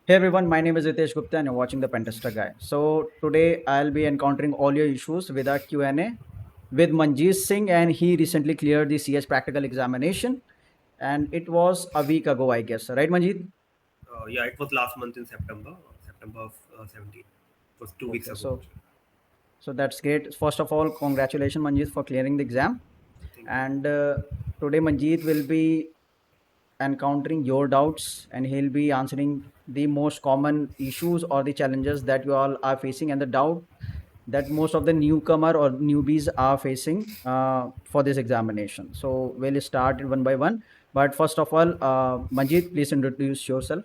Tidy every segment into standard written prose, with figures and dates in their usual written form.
Hey everyone, my name is Ritesh Gupta and you're watching the Pentester Guy. So today I'll be encountering all your issues with our Q&A with Manjeet Singh, and he recently cleared the CEH practical examination, and it was a week ago, I guess. Right, Manjeet? Yeah, it was last month in September, September of 17. It was 2 weeks Okay, ago so actually. so that's great. First of all, congratulations, Manjeet, for clearing the exam. Thank you. And today Manjeet will be encountering your doubts, and he'll be answering the most common issues or the challenges that you all are facing and the doubt that most of the newcomer or newbies are facing for this examination. So we'll start it one by one. But first of all, Manjeet, please introduce yourself.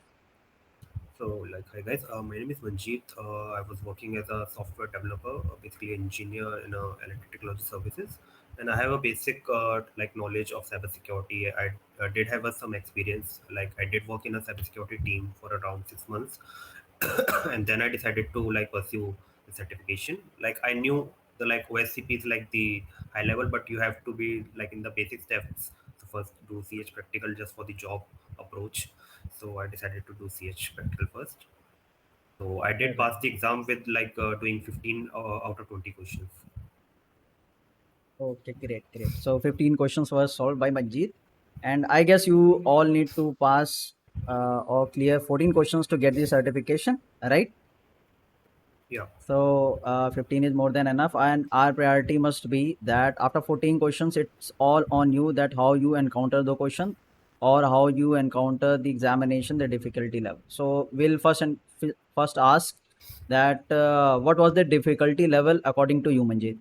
So, hi guys, my name is Manjeet. I was working as a software developer, basically engineer in electric technology services, and I have a basic knowledge of cybersecurity. I did have some experience. Like I did work in a cybersecurity team for around 6 months, and then I decided to pursue the certification. Like I knew the OSCP is like the high level, but you have to be like in the basic steps. So first do CH practical just for the job approach. So I decided to do CH practical first. So I did Okay. pass the exam with doing 15 out of 20 questions. Okay, great, great. So 15 questions were solved by Manjeet. And I guess you all need to pass or clear 14 questions to get the certification, right? Yeah. So 15 is more than enough, and our priority must be that after 14 questions, it's all on you that how you encounter the question or how you encounter the examination, the difficulty level. So we'll first ask that what was the difficulty level according to you, Manjeet?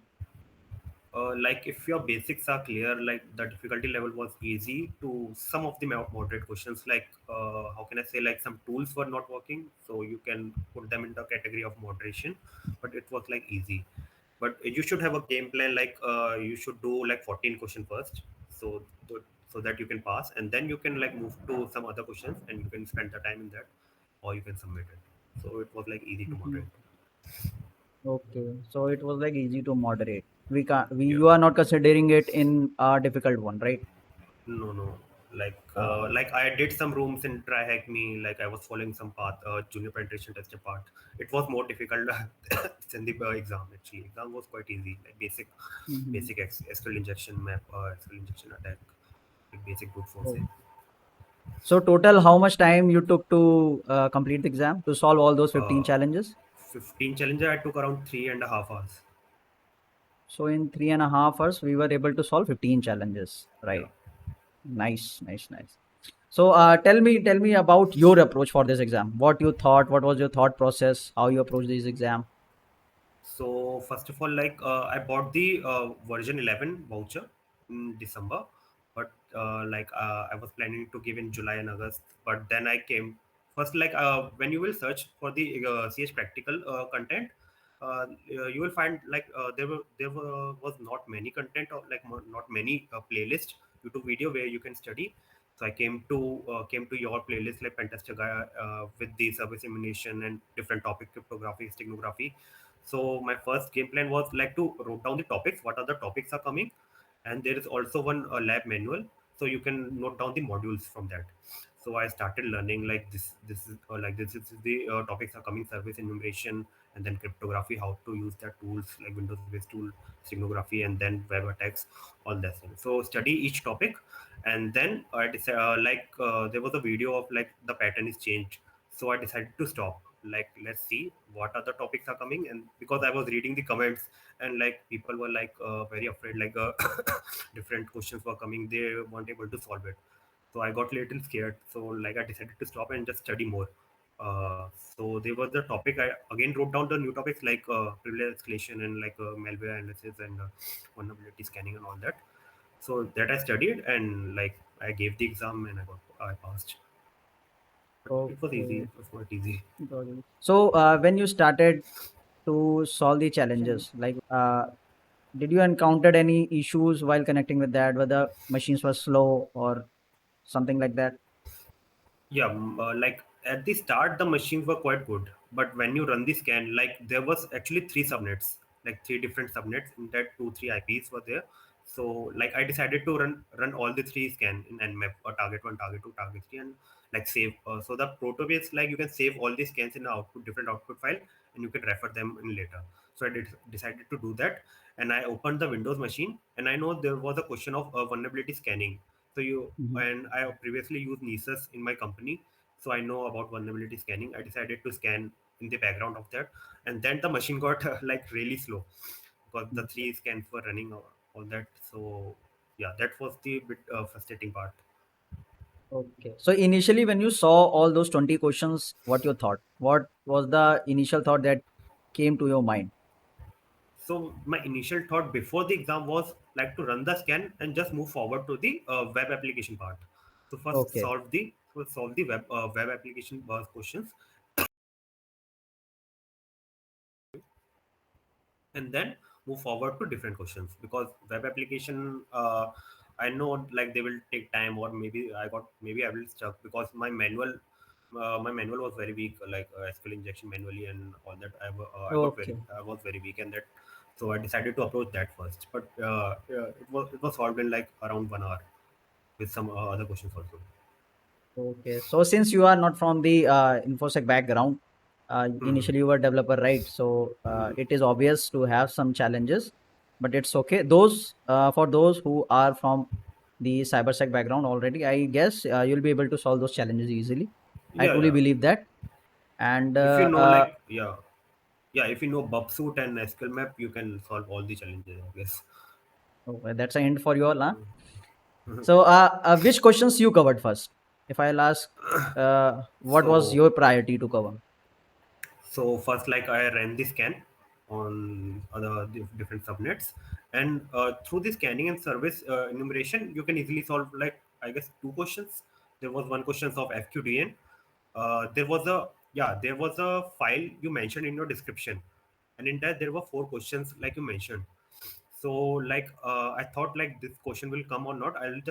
Like if your basics are clear, like the difficulty level was easy to some of the moderate questions. Like how can I say, like some tools were not working, so you can put them in the category of moderation. But it was like easy. But you should have a game plan. Like you should do like 14 question first, so so that you can pass, and then you can like move to some other questions, and you can spend the time in that, or you can submit it. So it was like easy to Mhm. moderate. Okay, so it was like easy to moderate. We can't. We Yeah. You are not considering it in a difficult one, right? No, no. Uh, Like I did some rooms in Try Hack Me. Like I was following some path, junior penetration tester part. It was more difficult than the exam. Actually, exam was quite easy. Like mhm. basic SQL injection map, SQL injection attack, like basic brute forcing. Oh. So total, how much time you took to complete the exam to solve all those 15 Uh, challenges? 15 challenger. I took around 3.5 hours. So in 3.5 hours, we were able to solve 15 challenges. Yeah. Right. Nice, nice, nice. So tell me about your approach for this exam. What you thought? What was your thought process? How you approach this exam? So first of all, I bought the version 11 voucher in December, but I was planning to give in July and August. But then I came first, when you will search for the CH practical content, you will find was not many content or not many playlist YouTube video where you can study. So I came to your playlist like Fantastic Guy with the service simulation and different topic cryptography, steganography. So my first game plan was like to wrote down the topics, what are the topics are coming, and there is also one lab manual, so you can note down the modules from that. So I started learning like this. This is the topics are coming: service enumeration, and then cryptography, how to use that tools like Windows-based tool, steganography, and then web attacks, all that thing. So study each topic, and then I decided there was a video of like the pattern is changed, so I decided to stop. Like let's see what other topics are coming, and because I was reading the comments, and like people were very afraid, different questions were coming, they weren't able to solve it. So I got a little scared, so like I decided to stop and just study more. So there was the topic, I again wrote down the new topics like privilege escalation and malware analysis and vulnerability scanning and all that. So that I studied, and like I gave the exam and I passed. But it was easy. Okay. It was quite easy. Got it. So when you started to solve the challenges, like did you encountered any issues while connecting with that, whether machines were slow or something like that? Yeah, like at the start, the machines were quite good, but when you run the scan, like there was actually three subnets, like three different subnets in that two, three IPs were there. So like I decided to run all the three scan in nmap, or target 1, target 2, target 3, and like save. So the prototype is like you can save all these scans in a output different output file, and you can refer them in later. So decided to do that, and I opened the Windows machine, and I know there was a question of vulnerability scanning. So you Mhm. and I previously used Nessus in my company, so I know about vulnerability scanning. I decided to scan in the background of that, and then the machine got like really slow because the Okay. three scans were running all that. So yeah, that was the bit frustrating part. Okay. So initially, when you saw all those 20 questions, what you thought? What was the initial thought that came to your mind? So my initial thought before the exam was like to run the scan and just move forward to the web application part. So first Okay. solve the web application questions, and then move forward to different questions, because web application, I know like they will take time, or maybe I will stuck because my manual was very weak, like SQL injection manually and all that. Okay. I was very weak, and that, so I decided to approach that first. But yeah, it was solved in like around 1 hour with some other questions also. Okay. So since you are not from the infosec background, Hmm. initially you were developer, right? So Hmm. it is obvious to have some challenges, but it's okay. Those for those who are from the cybersec background already, I guess you'll be able to solve those challenges easily. I Yeah, truly yeah. believe that. And If you know, like, yeah, if you know Bubsuit and SQL Map, you can solve all the challenges, I guess. oh, that's a hint for you all, huh? So, which questions you covered first? If I'll ask, what was So, your priority to cover? so first, like I ran the scan on other different subnets, and through the scanning and service enumeration, you can easily solve like I guess two questions. There was one question of FQDN. There was a file you mentioned in your description, and in that there were four questions like you mentioned. So like I thought like this question will come or not. I'll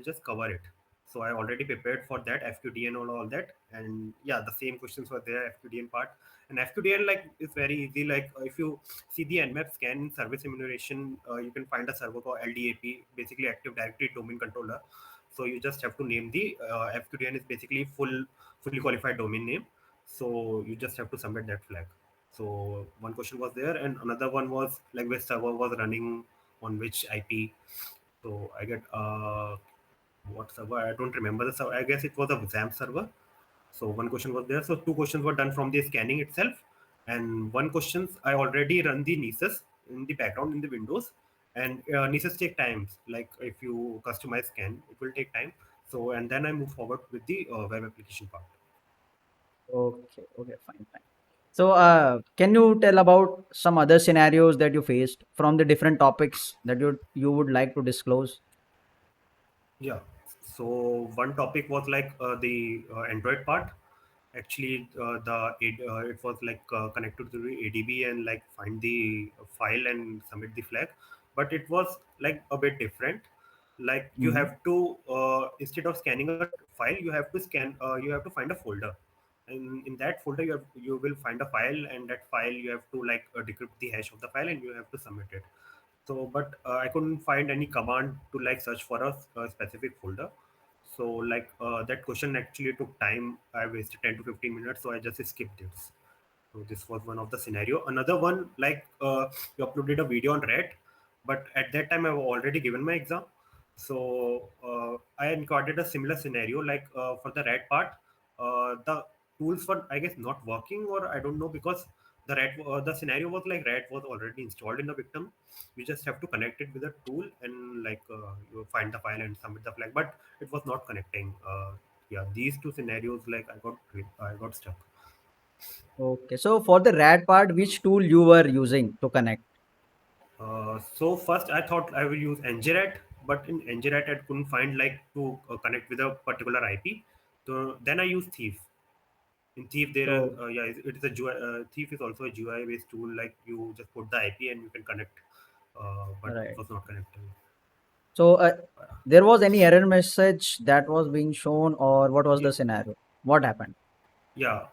just cover it. So I already prepared for that FQDN and all that, and yeah, the same questions were there, FQDN part. And FQDN like is very easy. Like if you see the nmap scan in service enumeration, you can find a server called LDAP, basically Active Directory Domain Controller. So you just have to name the FQDN is basically fully qualified domain name. So you just have to submit that flag. So one question was there, and another one was like which server was running on which IP. So I get what server? I don't remember the server. I guess it was a XAMPP server. So one question was there. So two questions were done from the scanning itself, and one questions I already run the Nessus in the background in the Windows, and Nessus take times. Like if you customize scan, it will take time. So and then I move forward with the web application part. Okay, okay, fine, fine. So, can you tell about some other scenarios that you faced from the different topics that you would like to disclose? Yeah. So one topic was like the Android part. Actually, it was like connected to the ADB and like find the file and submit the flag. But it was like a bit different. Like you Hmm. have to instead of scanning a file, you have to scan. You have to find a folder. And in that folder, you will find a file, and that file you have to like decrypt the hash of the file, and you have to submit it. So but I couldn't find any command to like search for a specific folder. So like that question actually took time. I wasted 10 to 15 minutes, so I just skipped this. So this was one of the scenario. Another one, like you uploaded a video on Red, but at that time I've already given my exam. So I encountered a similar scenario. Like for the Red part, the tools were I guess not working, or I don't know, because the scenario was like Red was already installed in the victim. You just have to connect it with a tool, and like you find the file and submit the flag. But it was not connecting. Yeah, these two scenarios, like I got stuck. Okay, so for the RAD part, which tool you were using to connect? So first I thought I will use ngrat, but in ngrat I couldn't find like to connect with a particular IP. So then I use thief. In thief there is So, yeah, it is a GUI, thief is also a GUI based tool. Like you just put the IP and you can connect, but it right. was not connecting. So, there was any error message that was being shown, or what was Yeah, the scenario? What happened? yeah.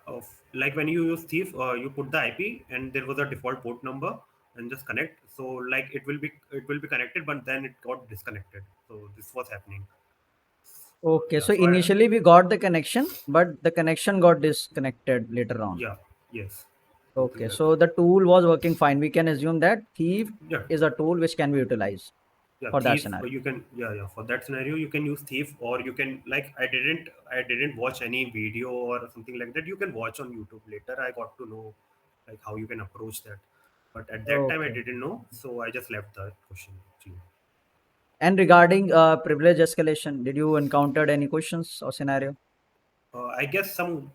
Like when you use thief, you put the IP and there was a default port number. and just connect. So like it will be connected, but then it got disconnected. So this was happening. Okay, Yeah. so So I initially we got the connection, but the connection got disconnected later on. yeah, yes, something Okay, like so that. the tool was working fine. We can assume that thief Yeah, is a tool which can be utilized yeah, for that thief. scenario. You can, yeah, for that scenario you can use thief, or you can, like, I didn't watch any video or something like that. You can watch on YouTube. Later I got to know like how you can approach that, but at that time I Okay. didn't know, so I just left the question actually. And regarding privilege escalation, did you encountered any questions or scenario? I guess some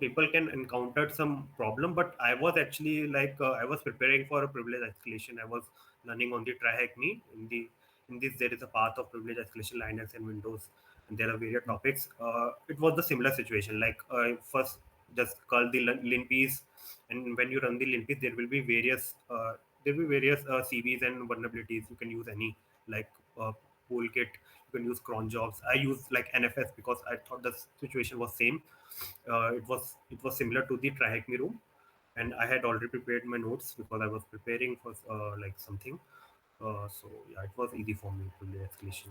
people can encounter some problem, but I was actually like I was preparing for a privilege escalation. I was learning on the TryHack Me. In this there is a path of privilege escalation, Linux and Windows, and there are various topics. It was the similar situation. Like first just call the linpiece, and when you run the linpiece, there will be various CVs and vulnerabilities. You can use any, like uh, toolkit. You can use cron jobs. I use like NFS because I thought the situation was same. It was similar to the try hack me room, and I had already prepared my notes because I was preparing for like something. So yeah, it was easy for me to do escalation.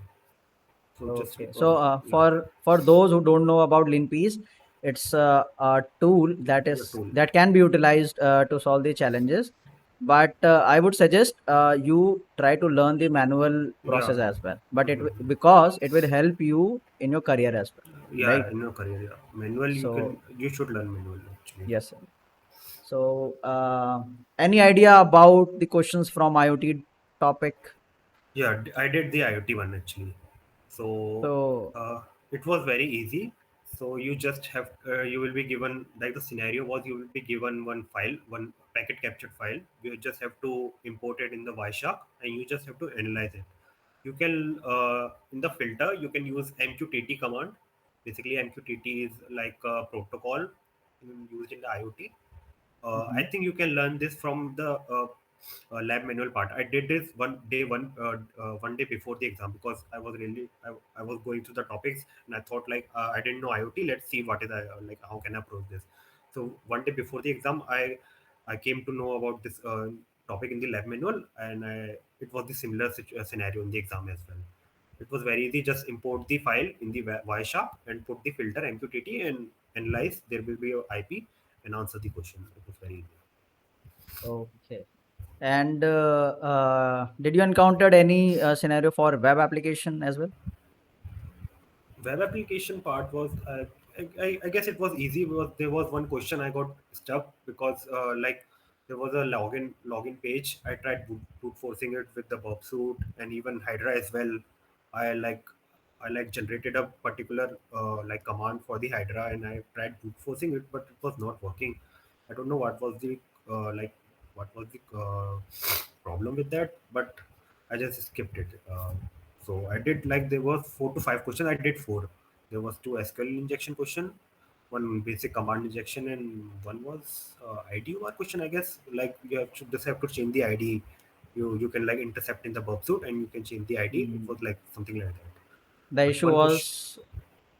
So just Okay, so yeah, for those who don't know about LinPeas, it's a tool yeah, tool. that can be utilized to solve the challenges. But I would suggest you try to learn the manual Yeah. process as well. But Mhm. because it will help you in your career as well, right? Yeah, in your career, yeah. Manual, So you should learn manual actually. yes, sir. So any idea about the questions from IoT topic? Yeah, I did the IoT one actually. So So it was very easy. So you will be given, like, the scenario was, you will be given one file, one packet captured file. You just have to import it in the Wireshark, and you just have to analyze it. You can in the filter you can use MQTT command. Basically, MQTT is like a protocol used in the IoT. I mhm. think you can learn this from the lab manual part. I did this one day before the exam because I was going through the topics, and I thought, like, I didn't know IoT. Let's see what is like, how can I approach this. So one day before the exam, I came to know about this topic in the lab manual, and it was the similar scenario in the exam as well. It was very easy. Just import the file in the Wireshark and put the filter MQTT and analyze. There will be a IP and answer the question. It was very easy. Okay. And did you encountered any scenario for web application as well? Web application part was I guess it was easy because there was one question I got stuck because like there was a login page. I tried brute forcing it with the Bob suit and even Hydra as well. I like I generated a particular like command for the Hydra, and I tried brute forcing it, but it was not working. I don't know like what was the problem with that, but I just skipped it. So I did, like, there was 4 to 5 questions. I did four. There was two SQL injection question, one basic command injection, and one was IDOR question. I guess, like, just have to change the ID. You can, like, intercept in the burp suit, and you can change the ID. It Mm, was like something like that. the But issue one question was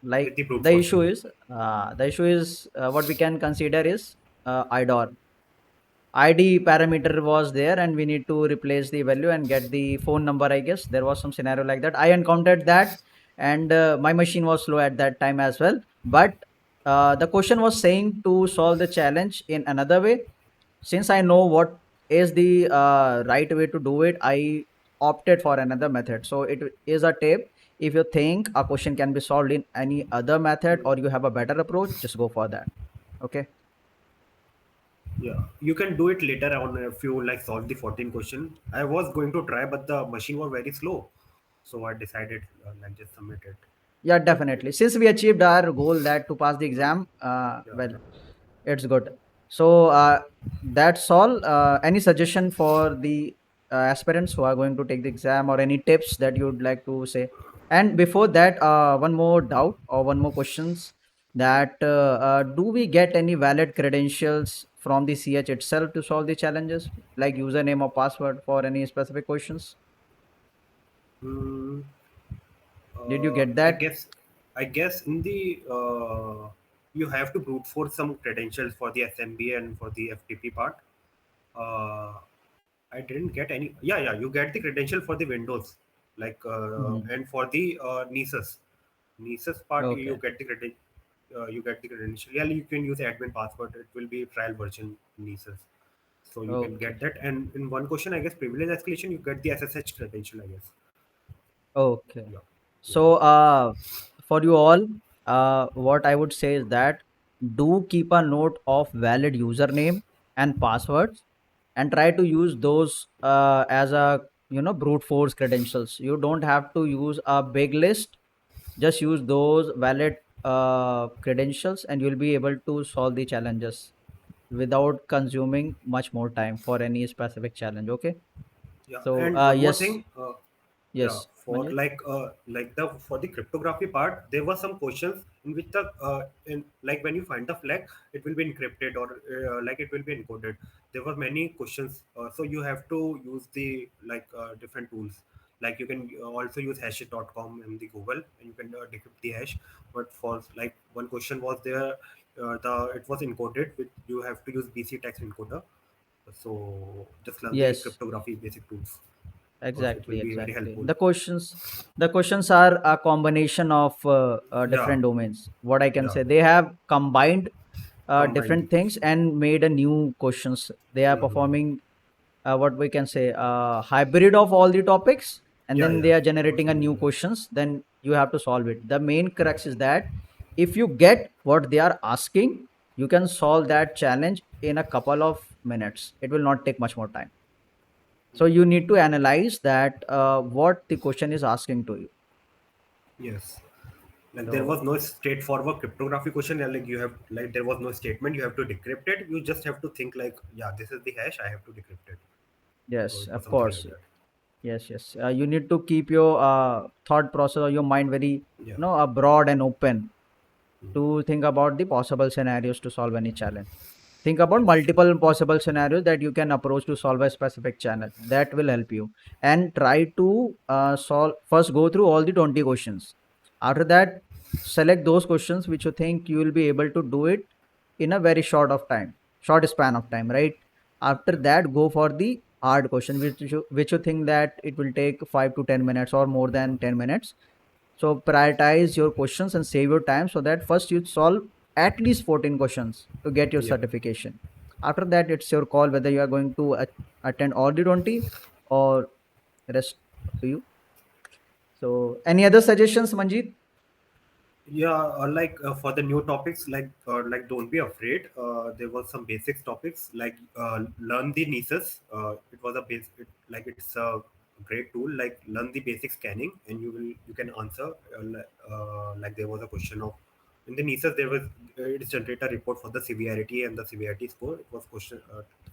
like with the brute forcing. the issue is what we can consider is IDOR. ID parameter was there and we need to replace the value and get the phone number. I guess there was some scenario like that. I encountered that, and my machine was slow at that time as well. But the question was saying to solve the challenge in another way. Since I know what is the right way to do it, I opted for another method. So it is a tip. If you think a question can be solved in any other method or you have a better approach, just go for that. Okay. Yeah, you can do it later on if you, like, solve the 14 question. I was going to try, but the machine was very slow, so I decided, like, just submit it. Yeah, definitely. Since we achieved our goal that to pass the exam, Yeah. well, it's good. So that's all. Any suggestion for the aspirants who are going to take the exam, or any tips that you would like to say? And before that, one more doubt or one more questions, that do we get any valid credentials from the CH itself to solve the challenges, like username or password for any specific questions? Hmm. Did you uh, get I that? guess I guess in the you have to brute force some credentials for the SMB and for the FTP part. Uh, I didn't get any. Yeah, yeah, you get the credential for the Windows, like Mhm. and for the Nisus part you Okay. get the you get the credential. Yeah, you can use admin password. It will be trial version Nisus, so you can Okay. get that. And in one question, I guess privilege escalation, you get the SSH credential, I guess. Okay. Yeah, yeah, So, for you all, what I would say is that do keep a note of valid username and passwords, and try to use those as a brute force credentials. You don't have to use a big list. Just use those valid credentials, and you'll be able to solve the challenges without consuming much more time for any specific challenge. Okay. yeah. So, And one more yes, thing. Yeah, yes, for Manjeet. like the for the cryptography part, there were some questions in which the in like when you find the flag, it will be encrypted or like it will be encoded. There were many questions, so you have to use the like different tools. Like you can also use hashes.com in the Google, and you can decrypt the hash. But for like one question was there, the it was encoded with, you have to use BC text encoder. So just learn the Yes. cryptography basic tools. It will Exactly, be very exactly. helpful. The questions are a combination of Yeah, different domains. What I can yeah, say, they have combined combine the different things and made a new questions. They are hmm. performing what we can say hybrid of all the topics, and Yeah, then yeah, they are it was generating a new combined. questions. Then you have to solve it. The main crux is that if you get what they are asking, you can solve that challenge in a couple of minutes. It will not take much more time. So you need to analyze that what the question is asking to you. Yes, like there So was no straightforward cryptography question. Like you have, like there was no statement. You have to decrypt it. You just have to think like, yeah, this is the hash. I have to decrypt it. So yes, it was of something course. like that. Yes, yes. You need to keep your thought process or your mind very, Yeah. broad and open Mm. to think about the possible scenarios to solve any challenge. Think about Yes. multiple possible scenarios that you can approach to solve a specific challenge. That will help you. And try to solve. First, go through all the 20 questions. After that, select those questions which you think you will be able to do it in a very short span of time, right? After Yeah. that, go for the hard question, which you think that it will take 5 to 10 minutes or more than 10 minutes. So prioritize your questions and save your time so that first you solve at least 14 questions to get your Yeah. certification. After that, it's your call whether you are going to attend all the 20 or rest up to you. So, any other suggestions, Manjeet? Yeah, for the new topics, like don't be afraid. There was some basics topics like learn the Nisus. It was a base, like it's a great tool. Like learn the basic scanning, and you can answer. Like there was a question of in the Nisus there was it generate a report for the severity and the severity score. It was question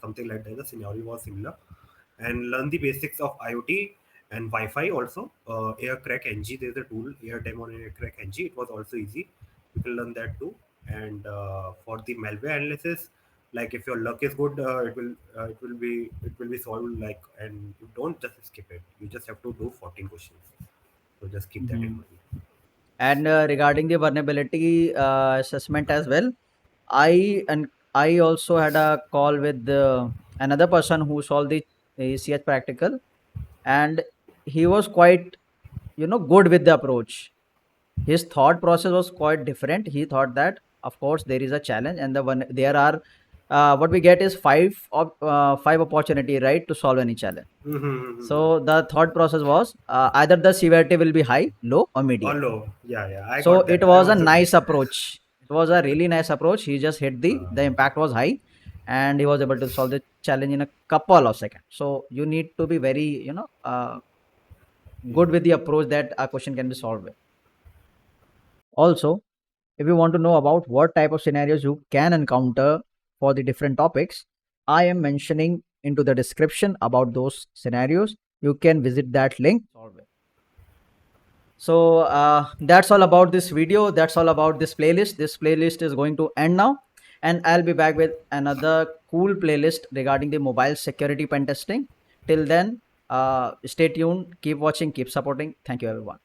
something like that. The scenario was similar, and learn the basics of IoT and Wi-Fi also. AirCrack NG, there's a tool, AirDemo on AirCrack NG. It was also easy. You can learn that too. And for the malware analysis, like if your luck is good, it will be solved. Like, and you don't just skip it. You just have to do 14 questions. So just keep that in Mhm. mind. And regarding the vulnerability assessment as well, I also had a call with another person who solved the CH practical, and he was quite good with the approach. His thought process was quite different. He thought that of course there is a challenge, and there are what we get is five opportunity, right, to solve any challenge. Mm-hmm. So the thought process was either the severity will be high, low, or medium. Hello. Yeah, yeah. I So got it that. I was a also did. nice approach. It was a really nice approach. He just hit the Uh, impact was high, and he was able to solve the challenge in a couple of seconds. So you need to be very yeah. good with the approach that a question can be solved with. Also, if you want to know about what type of scenarios you can encounter for the different topics, I am mentioning into the description about those scenarios. You can visit that link. Solve it. So that's all about this video. That's all about this playlist. This playlist is going to end now, and I'll be back with another cool playlist regarding the mobile security pen testing. Till then, stay tuned, keep watching, keep supporting. Thank you, everyone.